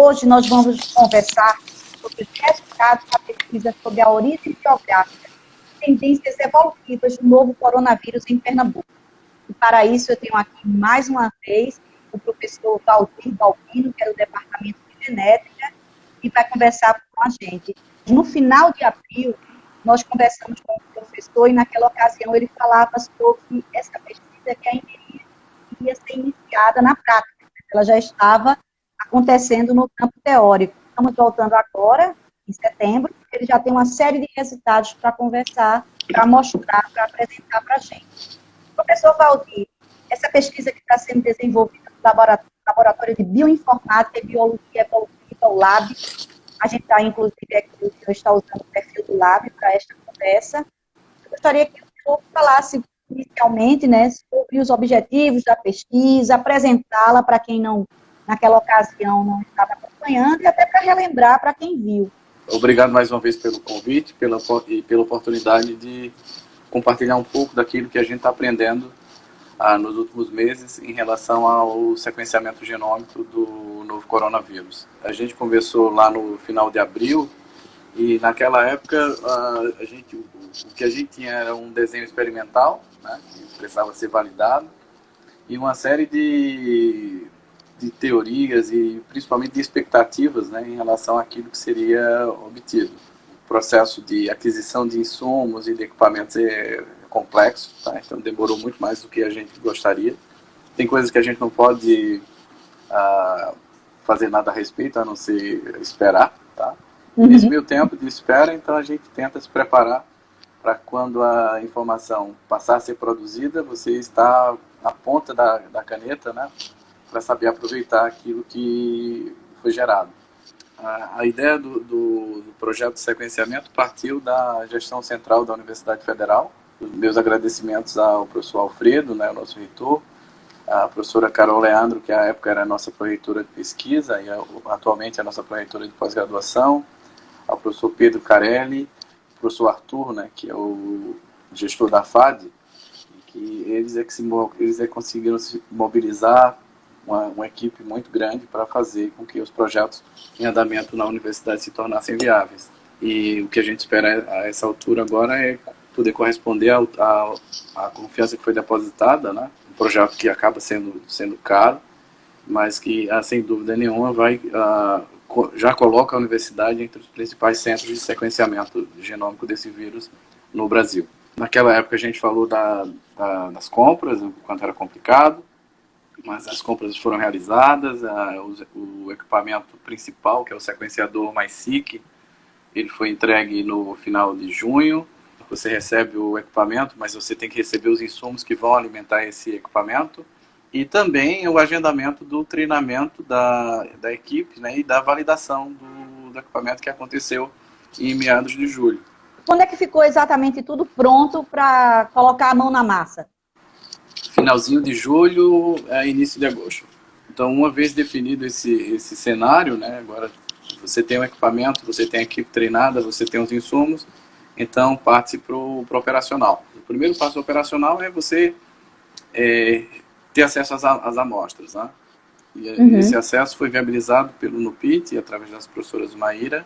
Hoje nós vamos conversar sobre os resultados da pesquisa sobre a origem geográfica e tendências evolutivas do novo coronavírus em Pernambuco. E para isso eu tenho aqui mais uma vez o professor Valdir Balbino, que é do Departamento de Genética, e vai conversar com a gente. No final de abril, nós conversamos com o professor e naquela ocasião ele falava sobre essa pesquisa que ainda iria ser iniciada na prática. Ela já estava acontecendo no campo teórico. Estamos voltando agora, em setembro, ele já tem uma série de resultados para conversar, para mostrar, para apresentar para a gente. Professor Valdir, essa pesquisa que está sendo desenvolvida no Laboratório de Bioinformática e Biologia Evolutiva, o LAB, a gente está, inclusive, aqui, o senhor está usando o perfil do LAB para esta conversa. Eu gostaria que o senhor falasse inicialmente, né, sobre os objetivos da pesquisa, apresentá-la para quem não, naquela ocasião, não estava acompanhando, e até para relembrar para quem viu. Obrigado mais uma vez pelo convite e pela oportunidade de compartilhar um pouco daquilo que a gente está aprendendo nos últimos meses em relação ao sequenciamento genômico do novo coronavírus. A gente conversou lá no final de abril e naquela época o que a gente tinha era um desenho experimental, né, que precisava ser validado, e uma série de teorias e principalmente de expectativas, né, em relação àquilo que seria obtido. O processo de aquisição de insumos e de equipamentos é complexo, tá? Então demorou muito mais do que a gente gostaria. Tem coisas que a gente não pode fazer nada a respeito, a não ser esperar. Tá? Nesse meio tempo de espera, então a gente tenta se preparar para quando a informação passar a ser produzida, você está na ponta da caneta, né, para saber aproveitar aquilo que foi gerado. A ideia do projeto de sequenciamento partiu da gestão central da Universidade Federal. Meus agradecimentos ao professor Alfredo, né, o nosso reitor, a professora Carol Leandro, que à época era a nossa pró-reitora de pesquisa e atualmente é a nossa pró-reitora de pós-graduação, ao professor Pedro Carelli, o professor Arthur, né, que é o gestor da FAD, que eles conseguiram se mobilizar uma equipe muito grande para fazer com que os projetos em andamento na universidade se tornassem viáveis. E o que a gente espera a essa altura agora é poder corresponder à confiança que foi depositada, né? Um projeto que acaba sendo caro, mas que, sem dúvida nenhuma, já coloca a universidade entre os principais centros de sequenciamento genômico desse vírus no Brasil. Naquela época a gente falou das compras, o quanto era complicado, mas as compras foram realizadas, o equipamento principal, que é o sequenciador MySeq, ele foi entregue no final de junho. Você recebe o equipamento, mas você tem que receber os insumos que vão alimentar esse equipamento, e também o agendamento do treinamento da equipe, né, e da validação do equipamento, que aconteceu em meados de julho. Quando é que ficou exatamente tudo pronto para colocar a mão na massa? Finalzinho de julho, início de agosto. Então, uma vez definido esse cenário, né, agora você tem o equipamento, você tem a equipe treinada, você tem os insumos, então parte para o operacional. O primeiro passo operacional é você ter acesso às amostras, né? E esse acesso foi viabilizado pelo NUPIT, através das professoras Maíra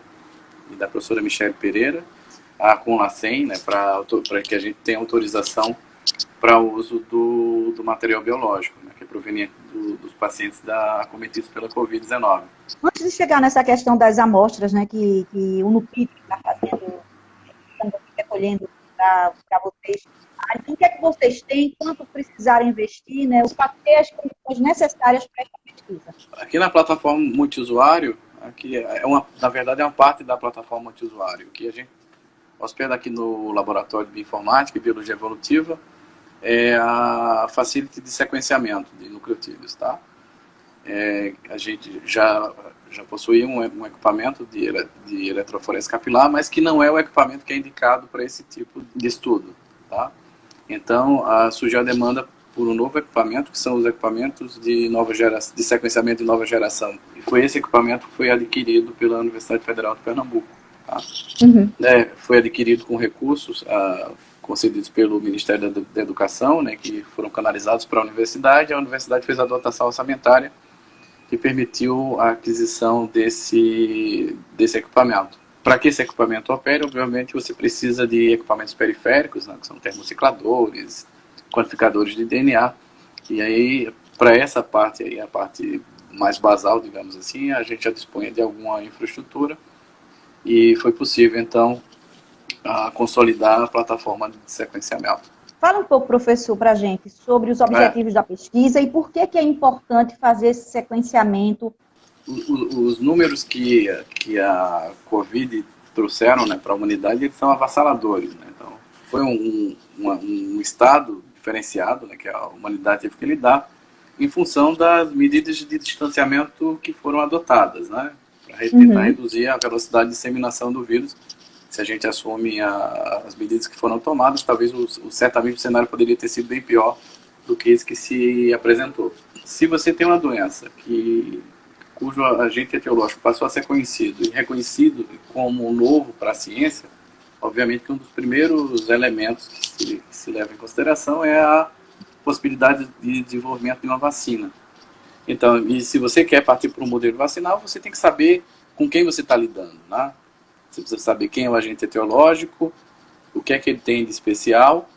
e da professora Michele Pereira, com o LACEN, né, para que a gente tenha autorização para o uso do material biológico, né, que é proveniente dos pacientes acometidos pela Covid-19. Antes de chegar nessa questão das amostras, né, que o NUPIT está fazendo, estamos recolhendo para vocês, o que é que vocês têm, quanto precisarem investir, né, as condições necessárias para essa pesquisa? Aqui na plataforma multiusuário, na verdade é uma parte da plataforma multiusuário, que a gente hospeda aqui no Laboratório de Bioinformática e Biologia Evolutiva, é a facility de sequenciamento de nucleotídeos, tá? A gente já possui um equipamento de eletroforese capilar, mas que não é o equipamento que é indicado para esse tipo de estudo, tá? Então, surgiu a demanda por um novo equipamento, que são os equipamentos de sequenciamento de nova geração. E foi esse equipamento que foi adquirido pela Universidade Federal de Pernambuco. Tá? Foi adquirido com recursos concedidos pelo Ministério da Educação, né, que foram canalizados para a universidade. A universidade fez a dotação orçamentária que permitiu a aquisição desse equipamento. Para que esse equipamento opere, obviamente, você precisa de equipamentos periféricos, né, que são termocicladores, quantificadores de DNA, e aí, para essa parte aí, a parte mais basal, digamos assim, a gente já dispunha de alguma infraestrutura, e foi possível, então, consolidar a plataforma de sequenciamento. Fala um pouco, professor, para a gente sobre os objetivos da pesquisa e por que é importante fazer esse sequenciamento. Os números que a Covid trouxeram, né, para a humanidade, eles são avassaladores. Né? Então, foi um estado diferenciado, né, que a humanidade teve que lidar em função das medidas de distanciamento que foram adotadas, né, para tentar reduzir a velocidade de disseminação do vírus. Se a gente assume as medidas que foram tomadas, talvez certamente o cenário poderia ter sido bem pior do que esse que se apresentou. Se você tem uma doença cujo agente etiológico passou a ser conhecido e reconhecido como novo para a ciência, obviamente que um dos primeiros elementos que se leva em consideração é a possibilidade de desenvolvimento de uma vacina. Então, e se você quer partir para um modelo vacinal, você tem que saber com quem você está lidando, né? Você precisa saber quem é o agente etiológico, o que é que ele tem de especial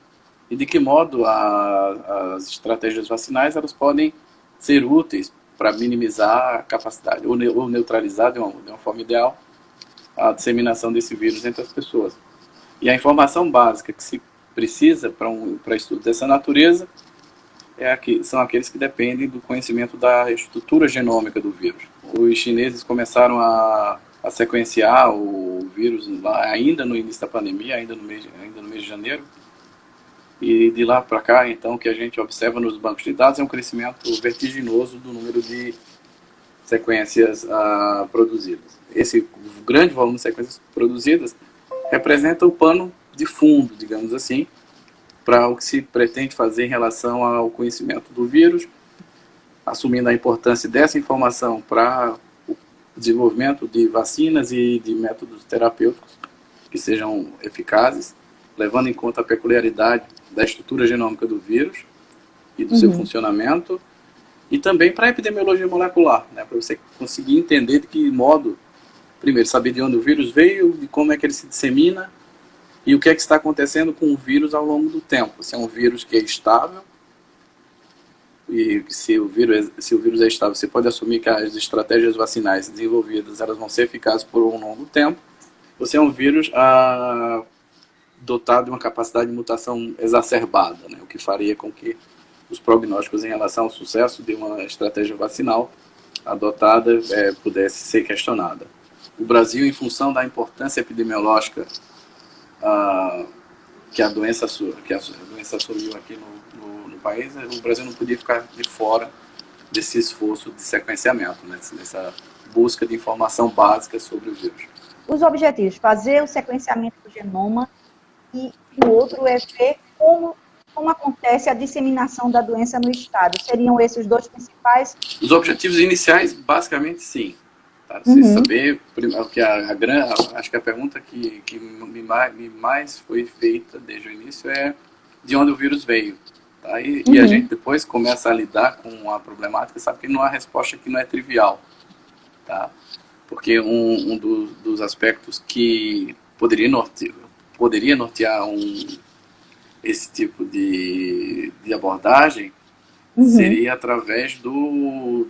e de que modo as estratégias vacinais elas podem ser úteis para minimizar a capacidade, ou neutralizar de uma forma ideal a disseminação desse vírus entre as pessoas. E a informação básica que se precisa para estudos dessa natureza são aqueles que dependem do conhecimento da estrutura genômica do vírus. Os chineses começaram a sequenciar o vírus lá, ainda no início da pandemia, ainda no mês de janeiro, e de lá para cá, então, o que a gente observa nos bancos de dados é um crescimento vertiginoso do número de sequências produzidas. Esse grande volume de sequências produzidas representa o pano de fundo, digamos assim, para o que se pretende fazer em relação ao conhecimento do vírus, assumindo a importância dessa informação para o desenvolvimento de vacinas e de métodos terapêuticos que sejam eficazes, levando em conta a peculiaridade da estrutura genômica do vírus e do seu funcionamento, e também para a epidemiologia molecular, né, para você conseguir entender de que modo, primeiro, saber de onde o vírus veio, de como é que ele se dissemina, e o que é que está acontecendo com o vírus ao longo do tempo. Se é um vírus que é estável, e se o vírus é estável, você pode assumir que as estratégias vacinais desenvolvidas elas vão ser eficazes por um longo tempo. Você é um vírus dotado de uma capacidade de mutação exacerbada, né, o que faria com que os prognósticos em relação ao sucesso de uma estratégia vacinal adotada pudesse ser questionada. O Brasil, em função da importância epidemiológica que a doença assumiu aqui no país, o Brasil não podia ficar de fora desse esforço de sequenciamento, né, dessa busca de informação básica sobre o vírus. Os objetivos: fazer o sequenciamento do genoma, e o outro é ver como acontece a disseminação da doença no estado. Seriam esses os dois principais? Os objetivos iniciais, basicamente, sim. Tá? Você saber, que acho que a pergunta que mais foi feita desde o início é de onde o vírus veio. Tá? E a gente depois começa a lidar com a problemática, sabe que não há resposta que não é trivial. Tá? Porque um dos aspectos que poderia nortear esse tipo de abordagem seria através do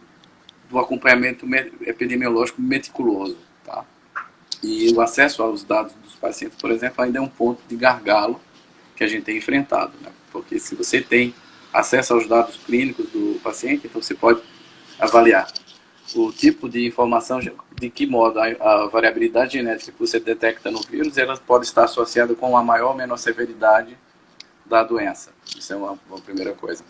acompanhamento epidemiológico meticuloso. Tá? E o acesso aos dados dos pacientes, por exemplo, ainda é um ponto de gargalo que a gente tem enfrentado. Né? Porque se você tem acesso aos dados clínicos do paciente, então você pode avaliar o tipo de informação, de que modo a variabilidade genética que você detecta no vírus, ela pode estar associada com uma maior ou menor severidade da doença. Isso é uma primeira coisa.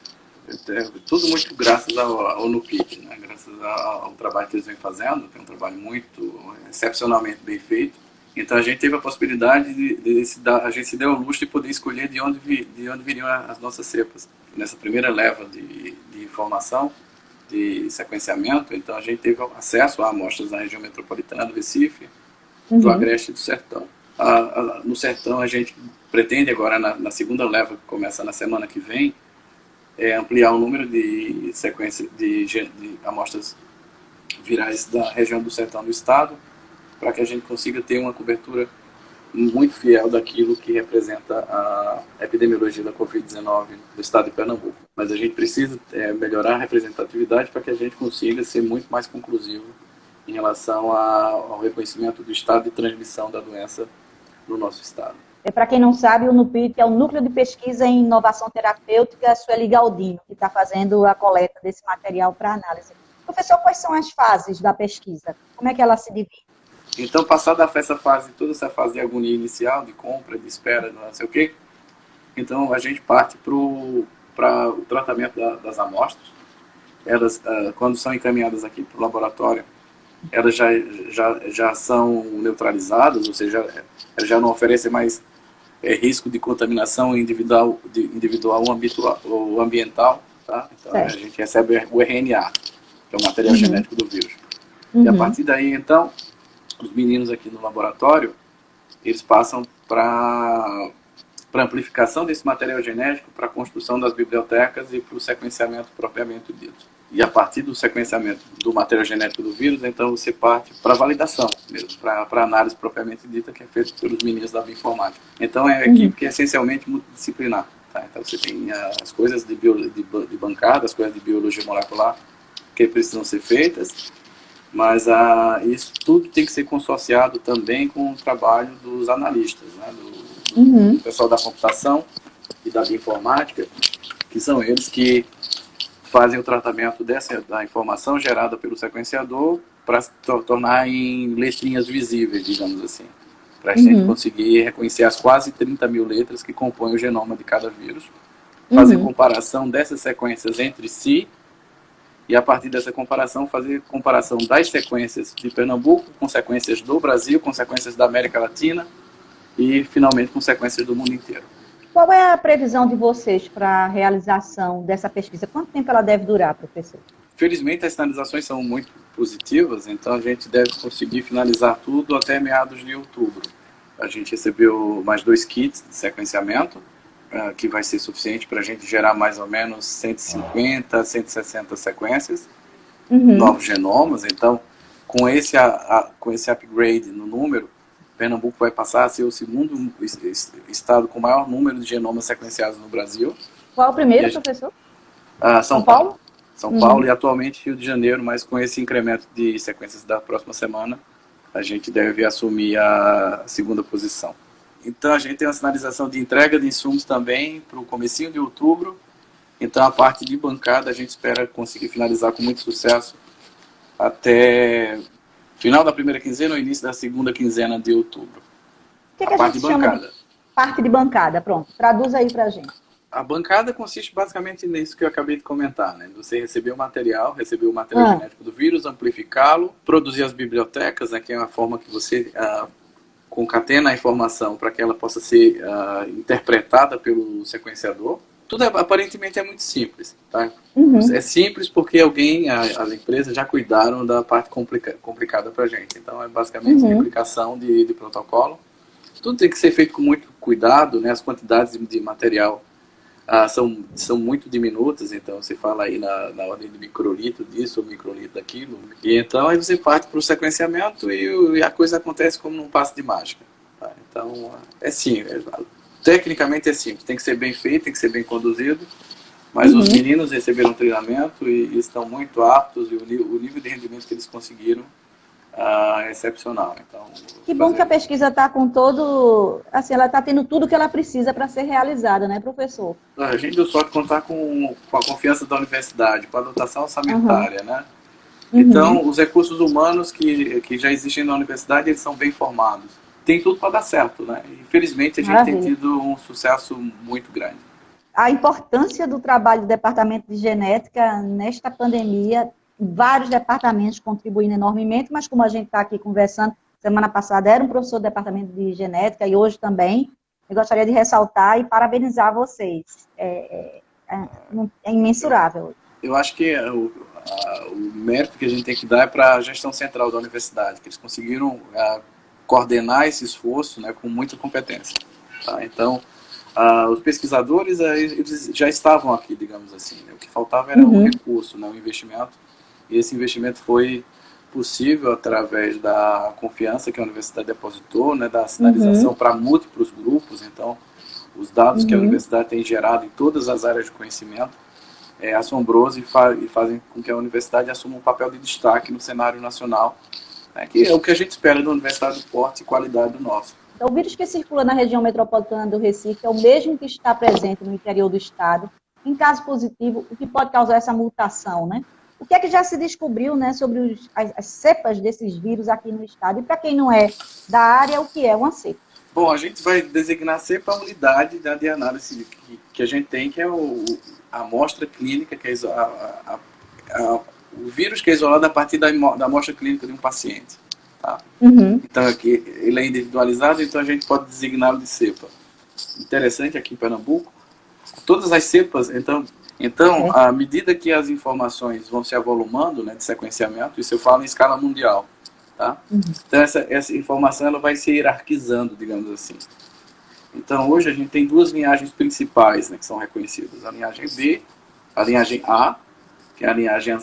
Tudo muito graças ao NUPIC, né? Graças ao trabalho que eles vêm fazendo, que é um trabalho muito excepcionalmente bem feito. Então a gente teve a possibilidade a gente se deu ao luxo de poder escolher de onde viriam as nossas cepas. Nessa primeira leva de informação, de sequenciamento, então a gente teve acesso a amostras da região metropolitana do Recife, do Agreste e do Sertão. No Sertão a gente pretende agora, na segunda leva, que começa na semana que vem, ampliar o número de amostras virais da região do sertão do estado, para que a gente consiga ter uma cobertura muito fiel daquilo que representa a epidemiologia da Covid-19 do estado de Pernambuco. Mas a gente precisa melhorar a representatividade para que a gente consiga ser muito mais conclusivo em relação ao reconhecimento do estado de transmissão da doença no nosso estado. Para quem não sabe, o NUPIT é o Núcleo de Pesquisa em Inovação Terapêutica Sueli Galdino, que está fazendo a coleta desse material para análise. Professor, quais são as fases da pesquisa? Como é que ela se divide? Então, passada essa fase, toda essa fase de agonia inicial, de compra, de espera, não sei o quê, então a gente parte para o tratamento das amostras. Elas, quando são encaminhadas aqui para o laboratório, elas já são neutralizadas, ou seja, elas já não oferecem mais risco de contaminação individual ou ambiental. Tá? Então, a gente recebe o RNA, que é o material genético do vírus. E a partir daí, então, os meninos aqui no laboratório, eles passam para amplificação desse material genético, para a construção das bibliotecas e para o sequenciamento propriamente dito. E a partir do sequenciamento do material genético do vírus, então você parte para a validação mesmo, para a análise propriamente dita, que é feita pelos meninos da bioinformática. Então é uma equipe que é essencialmente multidisciplinar. Tá? Então você tem as coisas de bancada, as coisas de biologia molecular que precisam ser feitas, mas isso tudo tem que ser consorciado também com o trabalho dos analistas, né, do pessoal da computação e da bioinformática, que são eles que fazem o tratamento da informação gerada pelo sequenciador para se tornar em letrinhas visíveis, digamos assim, para a gente conseguir reconhecer as quase 30 mil letras que compõem o genoma de cada vírus, fazer comparação dessas sequências entre si, e a partir dessa comparação, fazer comparação das sequências de Pernambuco com sequências do Brasil, com sequências da América Latina e, finalmente, com sequências do mundo inteiro. Qual é a previsão de vocês para a realização dessa pesquisa? Quanto tempo ela deve durar, professor? Felizmente, as sinalizações são muito positivas, então a gente deve conseguir finalizar tudo até meados de outubro. A gente recebeu mais 2 kits de sequenciamento, que vai ser suficiente para a gente gerar mais ou menos 150, 160 sequências, novos genomas. Então, com esse upgrade no número, Pernambuco vai passar a ser o segundo estado com maior número de genomas sequenciados no Brasil. Qual o primeiro, professor? São Paulo? São Paulo e atualmente Rio de Janeiro, mas com esse incremento de sequências da próxima semana, a gente deve assumir a segunda posição. Então a gente tem uma sinalização de entrega de insumos também para o comecinho de outubro. Então a parte de bancada a gente espera conseguir finalizar com muito sucesso até final da primeira quinzena ou início da segunda quinzena de outubro. O que a parte de bancada? Parte de bancada, pronto. Traduz aí para a gente. A bancada consiste basicamente nisso que eu acabei de comentar, né? Você receber o material genético do vírus, amplificá-lo, produzir as bibliotecas, né, que é uma forma que você concatena a informação para que ela possa ser interpretada pelo sequenciador. Tudo aparentemente é muito simples, tá? É simples porque as empresas já cuidaram da parte complicada para a gente. Então é basicamente a aplicação de protocolo. Tudo tem que ser feito com muito cuidado, né? As quantidades de material são muito diminutas, então você fala aí na ordem de microlitro disso ou microlitro daquilo. E então aí você parte para o sequenciamento e a coisa acontece como num passe de mágica. Tá? Então é simples. Tecnicamente é simples, tem que ser bem feito, tem que ser bem conduzido, mas os meninos receberam treinamento e estão muito aptos, e o nível de rendimento que eles conseguiram é excepcional. Então, que bom que a pesquisa está com todo, assim, ela está tendo tudo que ela precisa para ser realizada, né, professor? A gente deu sorte de contar com a confiança da universidade, com a dotação orçamentária, né? Então, os recursos humanos que já existem na universidade, eles são bem formados. Tem tudo para dar certo, né? Infelizmente, a gente tem tido um sucesso muito grande. A importância do trabalho do Departamento de Genética nesta pandemia, vários departamentos contribuindo enormemente, mas como a gente está aqui conversando, semana passada era um professor do Departamento de Genética e hoje também, eu gostaria de ressaltar e parabenizar vocês. É imensurável. Eu acho que o mérito que a gente tem que dar é para a gestão central da universidade, que eles conseguiram coordenar esse esforço, né, com muita competência. Tá? Então, os pesquisadores eles já estavam aqui, digamos assim. Né? O que faltava era um recurso, né, um investimento. E esse investimento foi possível através da confiança que a universidade depositou, né, da sinalização para múltiplos grupos. Então, os dados que a universidade tem gerado em todas as áreas de conhecimento é assombroso e fazem com que a universidade assuma um papel de destaque no cenário nacional, né, que é o que a gente espera da universidade, do porte e qualidade do nosso. Então, o vírus que circula na região metropolitana do Recife é o mesmo que está presente no interior do estado. Em caso positivo, o que pode causar essa mutação, né? O que é que já se descobriu, né, sobre as cepas desses vírus aqui no estado? E para quem não é da área, o que é uma cepa? Bom, a gente vai designar cepa a unidade de análise que a gente tem, que é a amostra clínica, que é o vírus que é isolado a partir da amostra clínica de um paciente. Tá? Então, aqui ele é individualizado, então a gente pode designá-lo de cepa. Interessante, aqui em Pernambuco, todas as cepas, então à medida que as informações vão se avolumando, né, de sequenciamento, isso eu falo em escala mundial, tá? Então essa informação ela vai se hierarquizando, digamos assim. Então hoje a gente tem duas linhagens principais, né, que são reconhecidas: a linhagem B, a linhagem A, que é a linhagem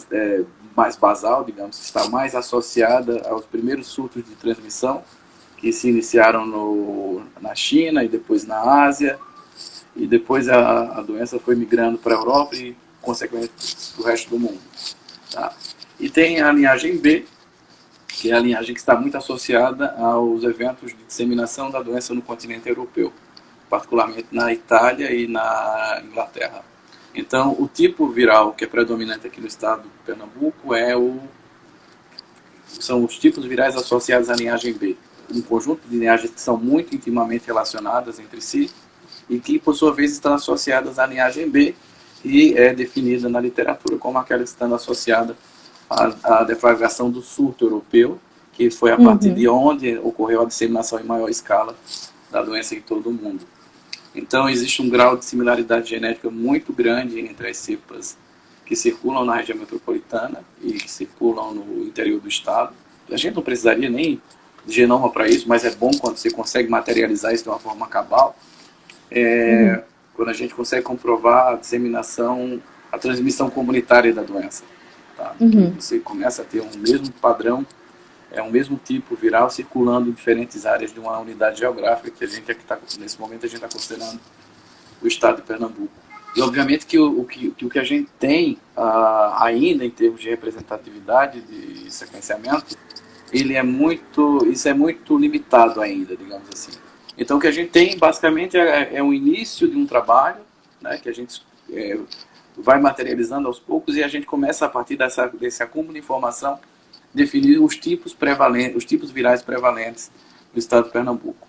mais basal, digamos, que está mais associada aos primeiros surtos de transmissão que se iniciaram na China e depois na Ásia, e depois a doença foi migrando para a Europa e, consequentemente, para o resto do mundo. Tá? E tem a linhagem B, que é a linhagem que está muito associada aos eventos de disseminação da doença no continente europeu, particularmente na Itália e na Inglaterra. Então, o tipo viral que é predominante aqui no estado de Pernambuco são os tipos virais associados à linhagem B. Um conjunto de linhagens que são muito intimamente relacionadas entre si e que, por sua vez, estão associadas à linhagem B, e é definida na literatura como aquela estando associada à deflagração do surto europeu, que foi a partir de onde ocorreu a disseminação em maior escala da doença em todo o mundo. Então, existe um grau de similaridade genética muito grande entre as cepas que circulam na região metropolitana e que circulam no interior do estado. A gente não precisaria nem de genoma para isso, mas é bom quando você consegue materializar isso de uma forma cabal. Quando a gente consegue comprovar a disseminação, a transmissão comunitária da doença. Tá? Você começa a ter um mesmo padrão, um mesmo tipo viral circulando em diferentes áreas de uma unidade geográfica que a gente aqui nesse momento a gente está considerando o estado de Pernambuco. E obviamente que o que a gente tem ainda em termos de representatividade de sequenciamento, isso é muito limitado ainda, digamos assim. Então o que a gente tem basicamente é o início de um trabalho, né, que a gente vai materializando aos poucos, e a gente começa a partir desse acúmulo de informação definir os tipos virais prevalentes no estado de Pernambuco.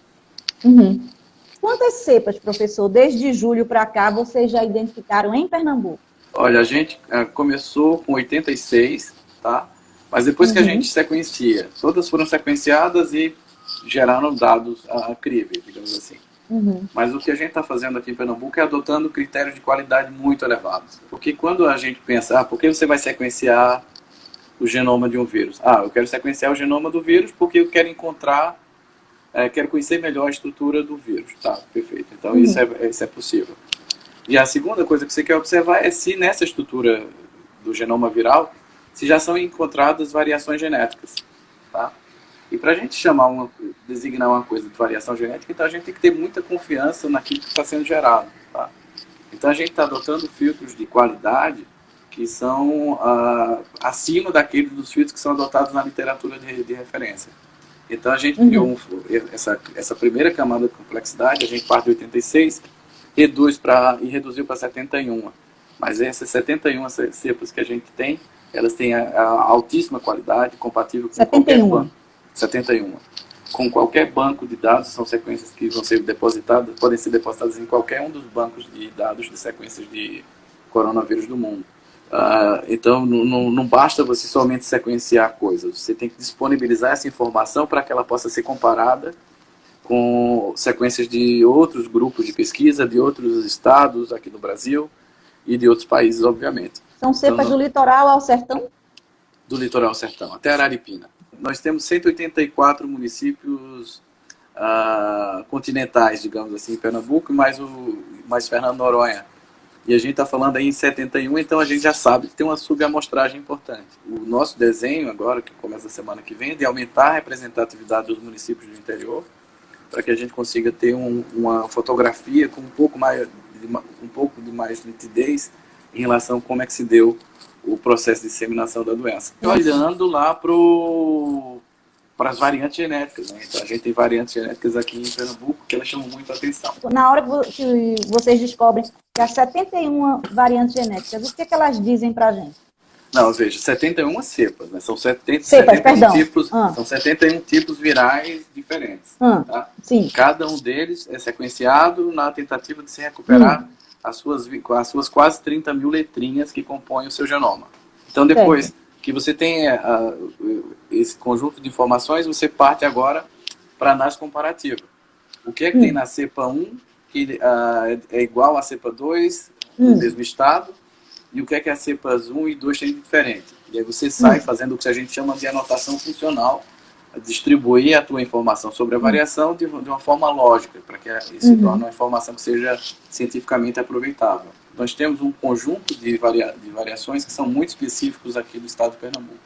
Quantas cepas, professor, desde julho para cá, vocês já identificaram em Pernambuco? Olha, a gente começou com 86, tá? Mas depois que a gente sequencia, todas foram sequenciadas e geraram dados críveis, digamos assim. Mas o que a gente está fazendo aqui em Pernambuco é adotando critérios de qualidade muito elevados. Porque quando a gente pensa, por que você vai sequenciar o genoma de um vírus? Eu quero sequenciar o genoma do vírus porque eu quero quero conhecer melhor a estrutura do vírus. Tá, perfeito. Então isso é possível. E a segunda coisa que você quer observar é se nessa estrutura do genoma viral, se já são encontradas variações genéticas. Tá? E para a gente designar uma coisa de variação genética, então a gente tem que ter muita confiança naquilo que está sendo gerado. Tá? Então a gente está adotando filtros de qualidade que são acima dos filtros que são adotados na literatura de referência. Então a gente criou essa primeira camada de complexidade, a gente parte de 86, e reduziu para 71. Mas essas 71 cepas que a gente tem, elas têm a altíssima qualidade, compatível com qualquer banco. 71. Com qualquer banco de dados, são sequências que vão ser depositadas, podem ser depositadas em qualquer um dos bancos de dados de sequências de coronavírus do mundo. Então, não basta você somente sequenciar coisas, você tem que disponibilizar essa informação para que ela possa ser comparada com sequências de outros grupos de pesquisa, de outros estados aqui no Brasil e de outros países, obviamente. São cepas do litoral ao sertão? Do litoral ao sertão, até Araripina. Nós temos 184 municípios continentais, digamos assim, em Pernambuco, mais Fernando Noronha, E a gente está falando aí em 71, então a gente já sabe que tem uma subamostragem importante. O nosso desenho agora, que começa a semana que vem, é de aumentar a representatividade dos municípios do interior, para que a gente consiga ter uma fotografia com um pouco de mais nitidez em relação a como é que se deu o processo de disseminação da doença. E olhando lá para as variantes genéticas, né? Então a gente tem variantes genéticas aqui em Pernambuco que elas chamam muito a atenção. Na hora que vocês descobrem que há 71 variantes genéticas, o que elas dizem para a gente? Não, veja, 71 cepas, né? São 71 tipos, são 71 tipos virais diferentes. Tá? Sim. Cada um deles é sequenciado na tentativa de se recuperar as suas quase 30 mil letrinhas que compõem o seu genoma. Então, depois que você tem esse conjunto de informações, você parte agora para a análise comparativa. O que é que tem na cepa 1 que é igual à cepa 2, no mesmo estado, e o que é que as cepas 1 e 2 têm de diferente. E aí você sai fazendo o que a gente chama de anotação funcional, distribuir a tua informação sobre a variação de uma forma lógica, para que se torne uma informação que seja cientificamente aproveitável. Nós temos um conjunto de variações que são muito específicos aqui do estado de Pernambuco,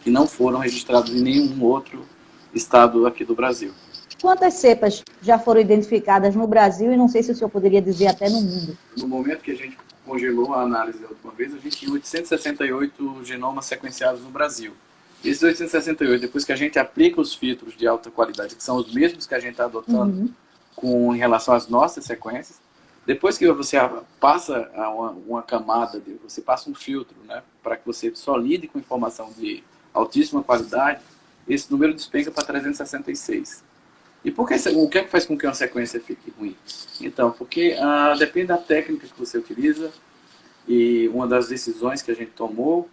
que não foram registrados em nenhum outro estado aqui do Brasil. Quantas cepas já foram identificadas no Brasil e não sei se o senhor poderia dizer até no mundo? No momento que a gente congelou a análise da última vez, a gente tinha 868 genomas sequenciados no Brasil. Esses 868, depois que a gente aplica os filtros de alta qualidade, que são os mesmos que a gente está adotando em relação às nossas sequências, depois que você passa uma camada, você passa um filtro, né, para que você só lide com informação de altíssima qualidade, esse número despenca para 366. E por que, o que é que faz com que uma sequência fique ruim? Então, porque depende da técnica que você utiliza, e uma das decisões que a gente tomou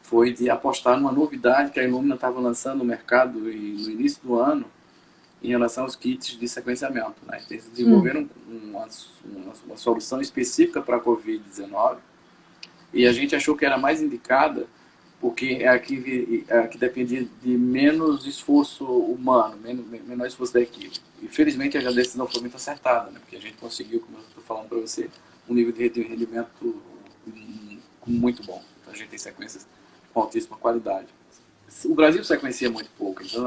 foi de apostar numa novidade que a Illumina estava lançando no mercado no início do ano, em relação aos kits de sequenciamento. Né? Eles desenvolveram uma solução específica para a Covid-19, e a gente achou que era mais indicada porque é a que dependia de menos esforço humano, menor esforço da equipe. E felizmente a decisão foi muito acertada, né? Porque a gente conseguiu, como eu estou falando para você, um nível de rendimento muito bom. Então a gente tem sequências com altíssima qualidade. O Brasil sequencia muito pouco, então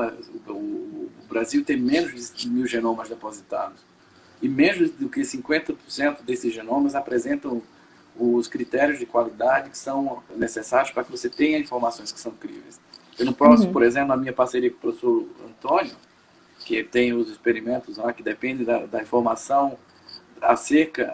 o Brasil tem menos de 1.000 genomas depositados. E menos do que 50% desses genomas apresentam os critérios de qualidade que são necessários para que você tenha informações que são críveis. Eu no próximo, por exemplo, na minha parceria com o professor Antônio, que tem os experimentos lá, que dependem da informação acerca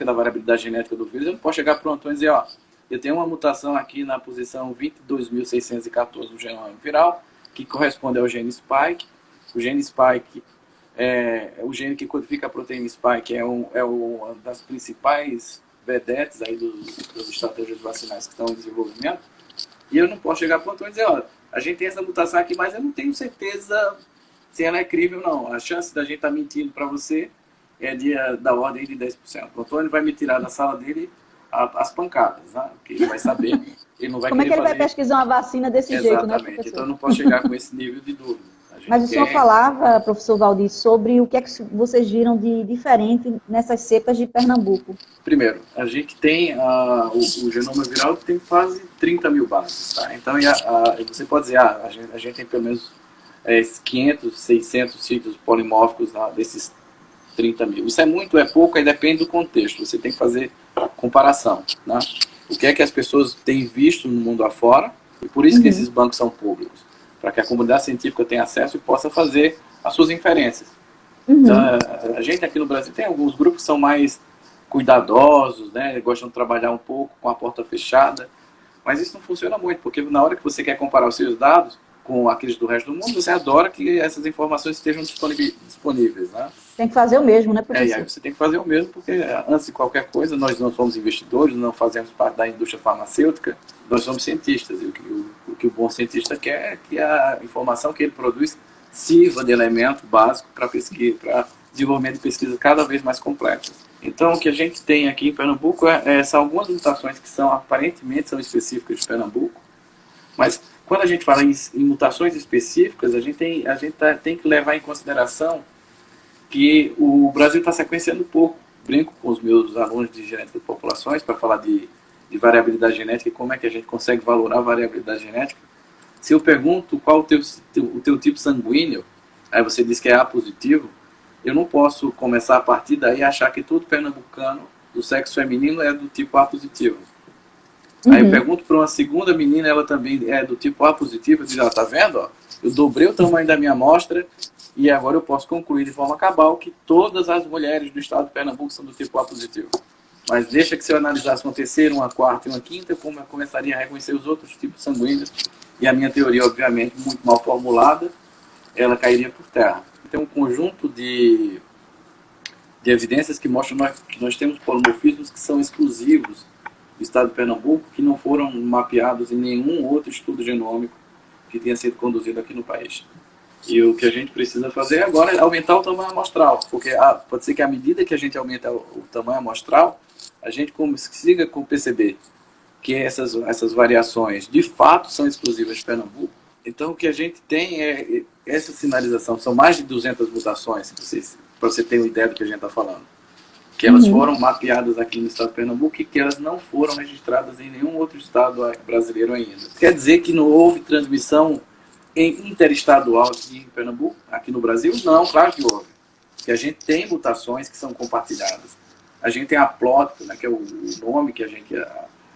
da variabilidade genética do vírus, eu não posso chegar para o Antônio e dizer, ó, eu tenho uma mutação aqui na posição 22.614 do genoma viral, que corresponde ao gene spike. O gene spike é o gene que codifica a proteína spike, é uma das principais vedetes aí das estratégias vacinais que estão em desenvolvimento, e eu não posso chegar para o Antônio e dizer, olha, a gente tem essa mutação aqui, mas eu não tenho certeza se ela é crível ou não. A chance da gente estar mentindo para você é da ordem de 10%. O Antônio vai me tirar da sala dele as pancadas, né? Porque ele vai saber, ele não vai Como é que ele fazer... vai pesquisar uma vacina desse jeito, né, professor? Exatamente, então eu não posso chegar com esse nível de dúvida. Mas o senhor falava, professor Valdir, sobre o que é que vocês viram de diferente nessas cepas de Pernambuco. Primeiro, a gente tem o genoma viral que tem quase 30 mil bases. Tá? Então, você pode dizer, a gente tem pelo menos 500, 600 sítios polimórficos desses 30 mil. Isso é muito, é pouco, aí depende do contexto. Você tem que fazer comparação. Né? O que é que as pessoas têm visto no mundo afora, e por isso que esses bancos são públicos, para que a comunidade científica tenha acesso e possa fazer as suas inferências. Então, a gente aqui no Brasil tem alguns grupos que são mais cuidadosos, né, gostam de trabalhar um pouco com a porta fechada, mas isso não funciona muito, porque na hora que você quer comparar os seus dados com aqueles do resto do mundo, você adora que essas informações estejam disponíveis. Né? Tem que fazer o mesmo, né, professor? E aí você tem que fazer o mesmo, porque antes de qualquer coisa, nós não somos investidores, não fazemos parte da indústria farmacêutica, nós somos cientistas, e o que o bom cientista quer é que a informação que ele produz sirva de elemento básico para pesquisa, para desenvolvimento de pesquisas cada vez mais complexas. Então, o que a gente tem aqui em Pernambuco são algumas mutações que aparentemente são específicas de Pernambuco, mas quando a gente fala em mutações específicas, a gente tem que levar em consideração que o Brasil está sequenciando pouco brinco com os meus alunos de genética de populações para falar de variabilidade genética e como é que a gente consegue valorar a variabilidade genética. Se eu pergunto qual o teu tipo sanguíneo, aí você diz que é A positivo, eu não posso começar a partir daí a achar que todo pernambucano do sexo feminino é do tipo A positivo. Aí eu pergunto para uma segunda menina, ela também é do tipo A positivo, eu digo, tá vendo? Ó, eu dobrei o tamanho da minha amostra e agora eu posso concluir de forma cabal que todas as mulheres do estado de Pernambuco são do tipo A positivo. Mas deixa que se eu analisasse uma terceira, uma quarta e uma quinta, eu começaria a reconhecer os outros tipos sanguíneos e a minha teoria, obviamente, muito mal formulada, ela cairia por terra. Tem um conjunto de evidências que mostram que nós temos polimorfismos que são exclusivos do estado de Pernambuco, que não foram mapeados em nenhum outro estudo genômico que tenha sido conduzido aqui no país. E o que a gente precisa fazer agora é aumentar o tamanho amostral, porque pode ser que à medida que a gente aumenta o tamanho amostral, a gente consiga perceber que essas variações de fato são exclusivas de Pernambuco. Então o que a gente tem é essa sinalização, são mais de 200 mutações, para você ter uma ideia do que a gente está falando, que elas foram mapeadas aqui no estado de Pernambuco e que elas não foram registradas em nenhum outro estado brasileiro ainda. Quer dizer que não houve transmissão interestadual aqui em Pernambuco, aqui no Brasil? Não, claro que houve. Porque a gente tem mutações que são compartilhadas. A gente tem a plótico, né, que é o nome que a gente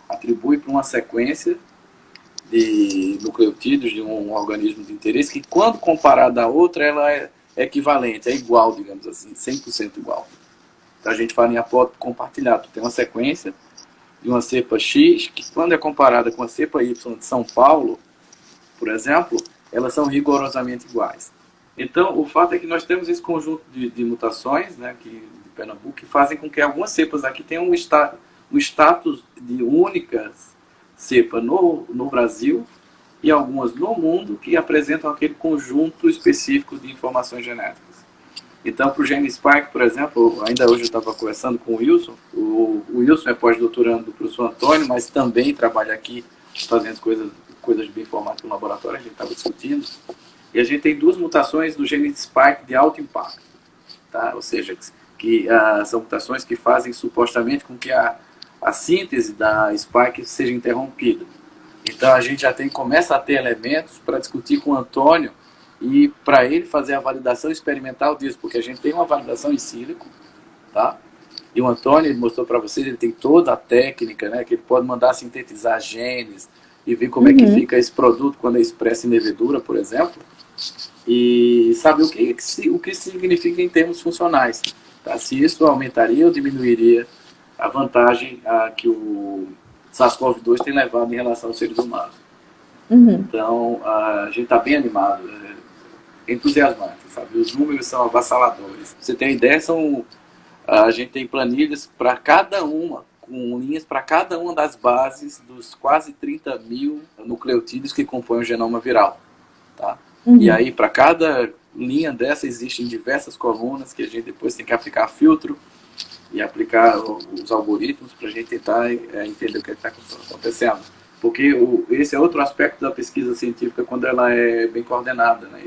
atribui para uma sequência de nucleotídeos de um organismo de interesse, que quando comparada à outra, ela é equivalente, é igual, digamos assim, 100% igual. Então a gente fala em aplótico compartilhado. Tem uma sequência de uma cepa X, que quando é comparada com a cepa Y de São Paulo, por exemplo, elas são rigorosamente iguais. Então, o fato é que nós temos esse conjunto de mutações, né, de Pernambuco, que fazem com que algumas cepas aqui tenham o status de única cepa no Brasil e algumas no mundo que apresentam aquele conjunto específico de informações genéticas. Então, para o gene Spike, por exemplo, ainda hoje eu estava conversando com o Wilson. O Wilson é pós-doutorando do professor Antônio, mas também trabalha aqui fazendo coisas de bioinformática no laboratório, a gente estava discutindo. E a gente tem duas mutações do gene Spike de alto impacto. Tá? Ou seja, que são mutações que fazem supostamente com que a síntese da Spike seja interrompida. Então a gente já começa a ter elementos para discutir com o Antônio e para ele fazer a validação experimental disso, porque a gente tem uma validação em sílico, tá? E o Antônio, ele mostrou para vocês, ele tem toda a técnica, né, que ele pode mandar sintetizar genes e ver como é que fica esse produto quando é expresso em levedura, por exemplo, e saber o que significa em termos funcionais. Tá? Se isso aumentaria ou diminuiria a vantagem que o SARS-CoV-2 tem levado em relação aos seres humanos. Então, a gente está bem animado, entusiasmante, sabe? Os números são avassaladores. Pra você tem ideia, a gente tem planilhas para cada uma, com linhas para cada uma das bases dos quase 30 mil nucleotídeos que compõem o genoma viral. Tá? E aí, para cada linha dessa, existem diversas colunas que a gente depois tem que aplicar filtro e aplicar os algoritmos para a gente tentar entender o que está acontecendo. Porque esse é outro aspecto da pesquisa científica quando ela é bem coordenada, né?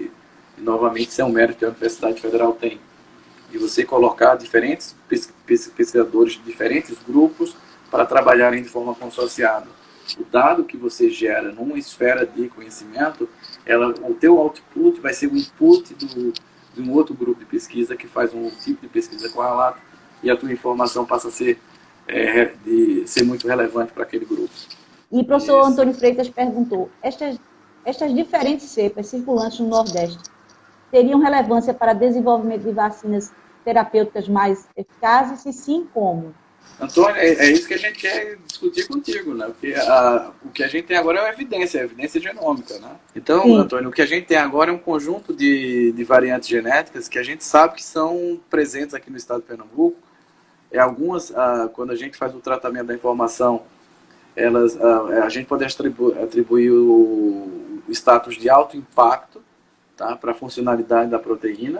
E novamente, isso é um mérito que a Universidade Federal tem. E você colocar diferentes pesquisadores de diferentes grupos para trabalharem de forma consorciada. O dado que você gera numa esfera de conhecimento, o teu output vai ser o input de um outro grupo de pesquisa que faz um tipo de pesquisa correlato e a tua informação passa a ser muito relevante para aquele grupo. E o professor Antônio Freitas perguntou, estas diferentes cepas circulantes no Nordeste teriam relevância para desenvolvimento de vacinas terapêuticas mais eficazes? E sim, como? Antônio, é isso que a gente quer discutir contigo, né? Porque o que a gente tem agora é a evidência genômica, né? Então, sim, Antônio, o que a gente tem agora é um conjunto de variantes genéticas que a gente sabe que são presentes aqui no estado de Pernambuco. Algumas, quando a gente faz o tratamento da informação, a gente pode atribuir o status de alto impacto, tá, para a funcionalidade da proteína.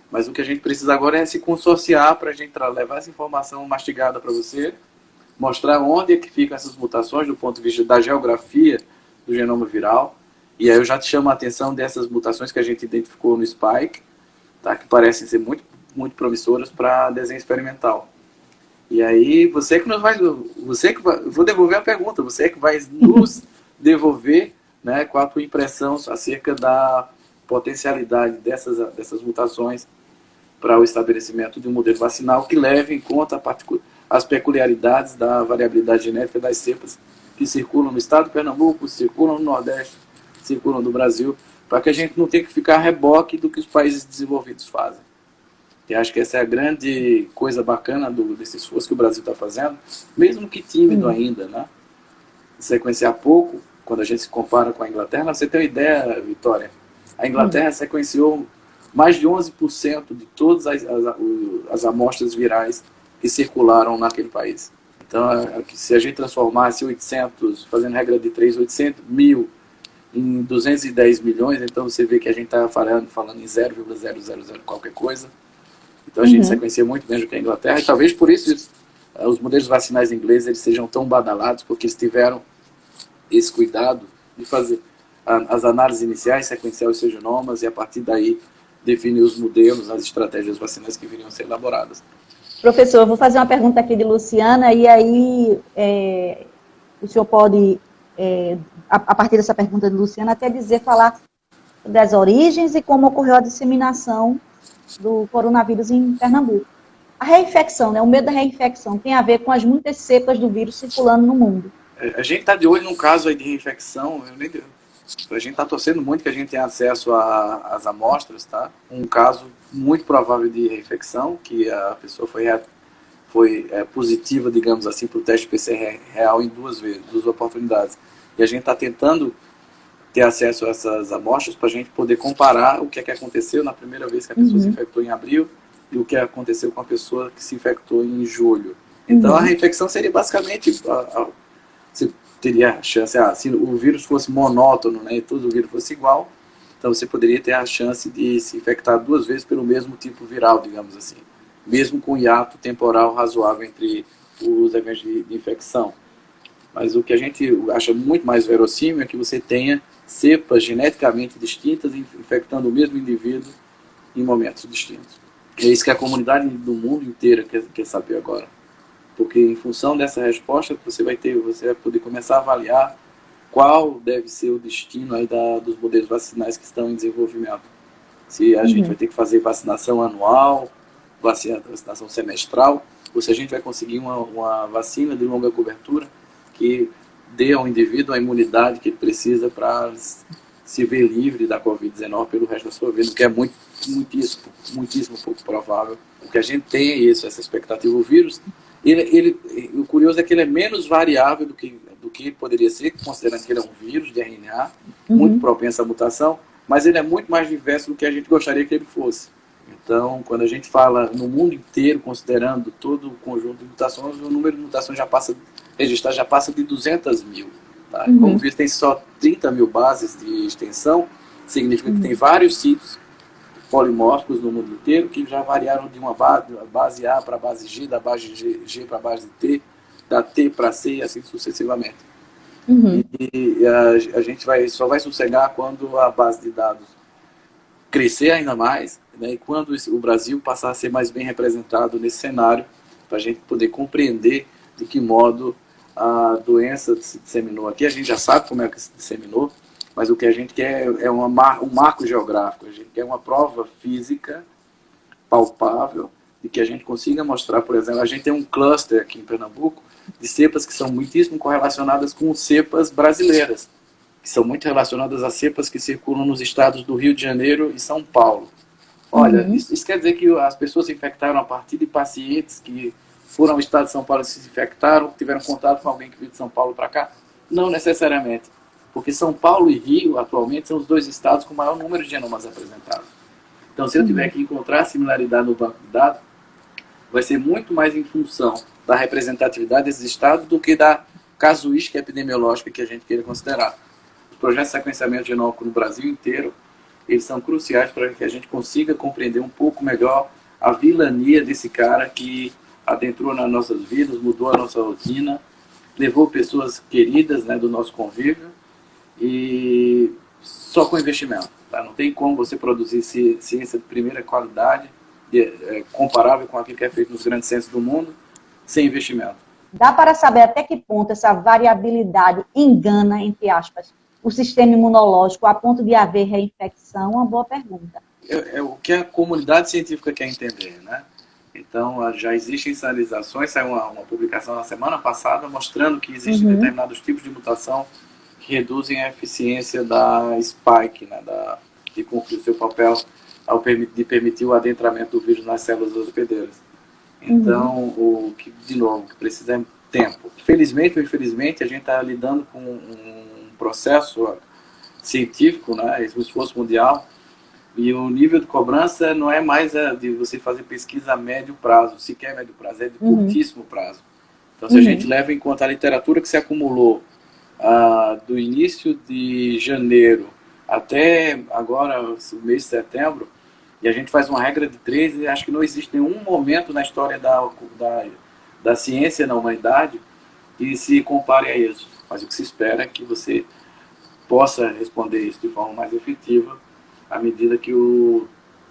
Mas o que a gente precisa agora é se consorciar para a gente levar essa informação mastigada para você, mostrar onde é que ficam essas mutações do ponto de vista da geografia do genoma viral. E aí eu já te chamo a atenção dessas mutações que a gente identificou no Spike, tá, que parecem ser muito, muito promissoras para desenho experimental. E aí, vou devolver a pergunta, você é que vai nos devolver, né, com a tua impressão acerca da potencialidade dessas mutações para o estabelecimento de um modelo vacinal que leve em conta as peculiaridades da variabilidade genética das cepas que circulam no estado de Pernambuco, circulam no Nordeste, circulam no Brasil, para que a gente não tenha que ficar a reboque do que os países desenvolvidos fazem. E acho que essa é a grande coisa bacana desse esforço que o Brasil está fazendo, mesmo que tímido ainda, né? Sequenciar pouco, quando a gente se compara com a Inglaterra. Você tem uma ideia, Vitória? A Inglaterra sequenciou mais de 11% de todas as amostras virais que circularam naquele país. Então, se a gente transformasse 800, fazendo regra de 3, 800 mil em 210 milhões, então você vê que a gente está falando em 0,000 qualquer coisa. Então a gente sequencia muito menos do que a Inglaterra, e talvez por isso os modelos vacinais ingleses eles sejam tão badalados, porque eles tiveram esse cuidado de fazer as análises iniciais, sequenciar os seus genomas e a partir daí definir os modelos, as estratégias vacinais que viriam a ser elaboradas. Professor, eu vou fazer uma pergunta aqui de Luciana, e aí o senhor pode, a partir dessa pergunta de Luciana, até falar das origens e como ocorreu a disseminação do coronavírus em Pernambuco. A reinfecção, né, o medo da reinfecção, tem a ver com as muitas cepas do vírus circulando no mundo. A gente está de olho num caso aí de reinfecção, a gente está torcendo muito que a gente tenha acesso às amostras, tá? Um caso muito provável de reinfecção, que a pessoa foi positiva, digamos assim, para o teste PCR real em duas oportunidades. E a gente está tentando ter acesso a essas amostras para a gente poder comparar o que é que aconteceu na primeira vez que a pessoa se infectou em abril e o que aconteceu com a pessoa que se infectou em julho. Então, a reinfecção seria basicamente, você teria a chance, se o vírus fosse monótono, né, e todo o vírus fosse igual, então você poderia ter a chance de se infectar duas vezes pelo mesmo tipo viral, digamos assim, mesmo com hiato temporal razoável entre os eventos de infecção. Mas o que a gente acha muito mais verossímil é que você tenha cepas geneticamente distintas infectando o mesmo indivíduo em momentos distintos. É isso que a comunidade do mundo inteiro quer saber agora. Porque em função dessa resposta você vai poder começar a avaliar qual deve ser o destino aí dos modelos vacinais que estão em desenvolvimento. Se a gente vai ter que fazer vacinação anual, vacinação semestral, ou se a gente vai conseguir uma vacina de longa cobertura que dê ao indivíduo a imunidade que ele precisa para se ver livre da Covid-19 pelo resto da sua vida, o que é muitíssimo pouco provável. O que a gente tem é isso, essa expectativa. O vírus, o curioso é que ele é menos variável do que poderia ser, considerando que ele é um vírus de RNA, muito propenso à mutação, mas ele é muito mais diverso do que a gente gostaria que ele fosse. Então, quando a gente fala no mundo inteiro, considerando todo o conjunto de mutações, o número de mutações registradas já passa de 200 mil. Tá? Como o vírus tem só 30 mil bases de extensão, significa que tem vários sítios polimórficos no mundo inteiro que já variaram de uma base A para a base G, da base G para a base T, da T para C e assim sucessivamente. E a gente só vai sossegar quando a base de dados crescer ainda mais, né, e quando o Brasil passar a ser mais bem representado nesse cenário, para a gente poder compreender de que modo a doença se disseminou aqui. A gente já sabe como é que se disseminou, mas o que a gente quer é um marco geográfico, a gente quer uma prova física palpável de que a gente consiga mostrar, por exemplo, a gente tem um cluster aqui em Pernambuco de cepas que são muitíssimo correlacionadas com cepas brasileiras, que são muito relacionadas a cepas que circulam nos estados do Rio de Janeiro e São Paulo. Olha, isso quer dizer que as pessoas se infectaram a partir de pacientes que foram ao estado de São Paulo e se infectaram, tiveram contato com alguém que veio de São Paulo para cá? Não necessariamente, porque São Paulo e Rio, atualmente, são os dois estados com o maior número de genomas apresentados. Então, se eu tiver que encontrar similaridade no banco de dados, vai ser muito mais em função da representatividade desses estados do que da casuística epidemiológica que a gente queira considerar. Os projetos de sequenciamento genômico no Brasil inteiro, eles são cruciais para que a gente consiga compreender um pouco melhor a vilania desse cara que adentrou nas nossas vidas, mudou a nossa rotina, levou pessoas queridas, né, do nosso convívio, e só com investimento. Tá? Não tem como você produzir ciência de primeira qualidade, comparável com aquilo que é feito nos grandes centros do mundo, sem investimento. Dá para saber até que ponto essa variabilidade engana, entre aspas, o sistema imunológico a ponto de haver reinfecção? Uma boa pergunta. É o que a comunidade científica quer entender, né? Então, já existem sinalizações, saiu uma publicação na semana passada mostrando que existem determinados tipos de mutação que reduzem a eficiência da spike, né, de cumprir o seu papel de permitir o adentramento do vírus nas células hospedeiras. Então, o que precisa é tempo. Felizmente ou infelizmente, a gente está lidando com um processo científico, né, um esforço mundial, e o nível de cobrança não é mais de você fazer pesquisa a médio prazo, sequer médio prazo, é de curtíssimo prazo. Então, se a gente leva em conta a literatura que se acumulou do início de janeiro até agora, o mês de setembro, e a gente faz uma regra de 3, acho que não existe nenhum momento na história da ciência na humanidade que se compare a isso. Mas o que se espera é que você possa responder isso de forma mais efetiva à medida que o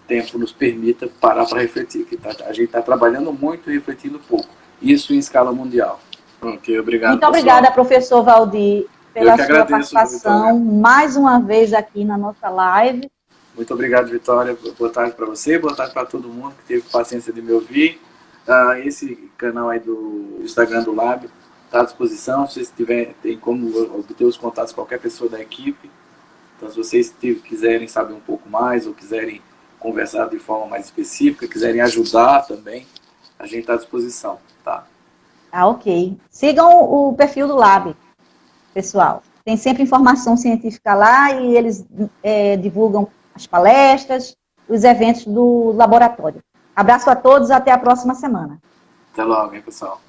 tempo nos permita parar para refletir. A gente está trabalhando muito e refletindo pouco. Isso em escala mundial. Ok, obrigado. Muito obrigada, professor Valdir, pela sua participação mais uma vez aqui na nossa live. Muito obrigado, Vitória. Boa tarde para você, boa tarde para todo mundo que teve paciência de me ouvir. Esse canal aí do Instagram do Lab está à disposição. Se vocês tem como obter os contatos de qualquer pessoa da equipe. Então, se vocês quiserem saber um pouco mais ou quiserem conversar de forma mais específica, quiserem ajudar também, a gente está à disposição, tá? Ok. Sigam o perfil do Lab, pessoal. Tem sempre informação científica lá e eles divulgam as palestras, os eventos do laboratório. Abraço a todos, até a próxima semana. Até logo, hein, pessoal.